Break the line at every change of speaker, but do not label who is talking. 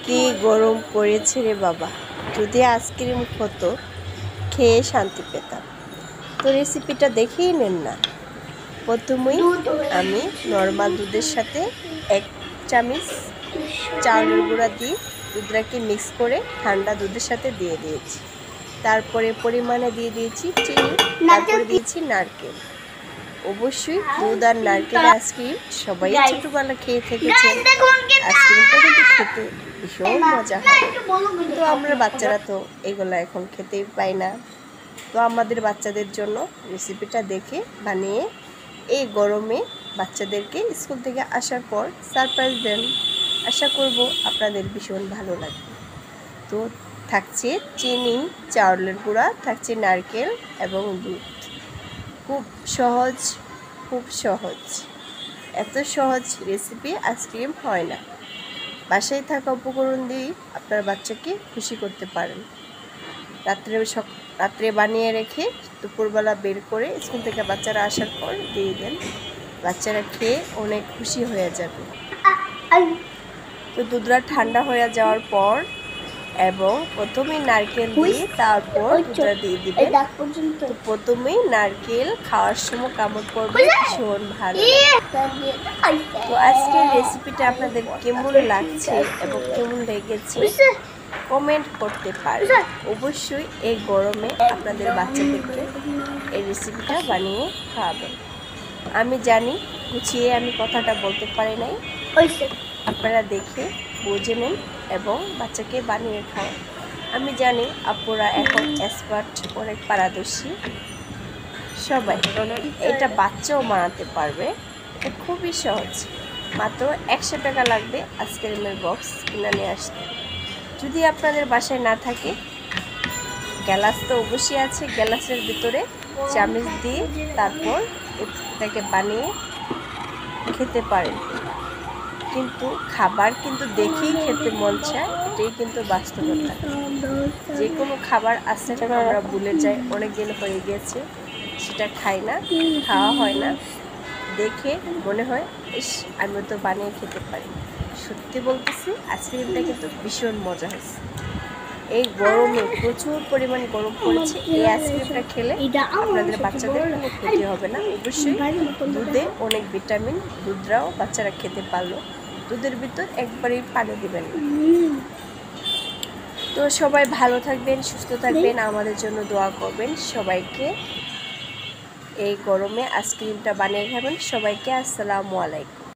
কি গরম পড়েছে রে বাবা, যদি আইসক্রিম হতো খেয়ে শান্তি পেতাম। তো রেসিপিটা দেখেই নেন না। প্রথমেই আমি নর্মাল দুধের সাথে 1 চামচ চাউলের গুঁড়া দিয়ে দুধটাকে মিক্স করে ঠান্ডা দুধের সাথে দিয়ে দিয়েছি। তারপরে পরিমাণে দিয়ে দিয়েছি চিনি, তারপরে দিয়েছি নারকেল। অবশ্যই দুধ আর নারকেল আইসক্রিম সবাই ছোটবেলা খেয়ে থেকেছেন। আইসক্রিমটা কিন্তু খেতে ভীষণ মজা হয়, তো আমরা বাচ্চারা তো এগুলো এখন খেতেই পাই না। তো আমাদের বাচ্চাদের জন্য রেসিপিটা দেখে বানিয়ে এই গরমে বাচ্চাদেরকে স্কুল থেকে আসার পর সারপ্রাইজ দেন। আশা করব আপনাদের ভীষণ ভালো লাগবে। তো থাকছে চিনি, চাউলের গুঁড়া, থাকছে নারকেল এবং দুধ। খুব সহজ। এত সহজ রেসিপি আইসক্রিম হয় না। বাসায় থাকা উপকরণ দিয়ে আপনার বাচ্চাকে খুশি করতে পারেন। রাত্রে বানিয়ে রেখে দুপুরবেলা বের করে স্কুল থেকে বাচ্চারা আসার পর দিয়ে দেন। বাচ্চারা খেয়ে অনেক খুশি হয়ে যাবে। তো দুধটা ঠান্ডা হয়ে যাওয়ার পর এবং প্রথমেই নারকেল দিয়ে তারপর দুধটা দিয়ে দিবেন। তো প্রথমেই নারকেল খাওয়ার সময় কামড় পড়বে, ভীষণ ভালো। তো আজকের রেসিপিটা আপনাদের কেমন লাগছে এবং কেমন লেগেছে কমেন্ট করতে পারেন। অবশ্যই এই গরমে আপনাদের বাচ্চাদেরকে এই রেসিপিটা বানিয়ে খাওয়াবেন। আমি জানি গুছিয়ে আমি কথাটা বলতে পারি নাই, আপনারা দেখে বুঝে নেন এবং বাচ্চাকে বানিয়ে খাওয়ান। আমি জানি আপুরা এখন এক্সপার্ট, অনেক পারদর্শী সবাই। এটা বাচ্চাও বানাতে পারবে, এটা খুবই সহজ। মাত্র 100 টাকা লাগবে আইসক্রিমের বক্স কিনে নিয়ে আসতে। যদি আপনাদের বাসায় না থাকে, গ্লাস তো অবশ্যই আছে, গ্লাসের ভিতরে চামচ দিয়ে তারপর এটাকে বানিয়ে খেতে পারেন। কিন্তু খাবার কিন্তু দেখেই খেতে মন চায়, এটাই কিন্তু বাস্তবতা। যে কোনো খাবার আস্তে আস্তে আমরা ভুলে যাই, অনেক দিন হয়ে গিয়েছে সেটা খাই না, খাওয়া হয় না। দেখে মনে হয় ইস, আমিও তো বানিয়ে খেতে পারি। সত্যি বলতেছি, আইসক্রিমটা কিন্তু ভীষণ মজা হয়েছে। এই গরমে প্রচুর পরিমাণ গরম পড়েছে, এই আইসক্রিমটা খেলে আপনাদের বাচ্চাদের কোনো ক্ষতি হবে না। অবশ্যই দুধে অনেক ভিটামিন, দুধরাও বাচ্চারা খেতে পারলো। দুধের ভিতর একবারই পানি দিবেন না। তো সবাই ভালো থাকবেন, সুস্থ থাকবেন, আমাদের জন্য দোয়া করবেন। সবাইকে এই গরমে আইসক্রিমটা বানিয়ে খাবেন। সবাইকে আসসালামু আলাইকুম।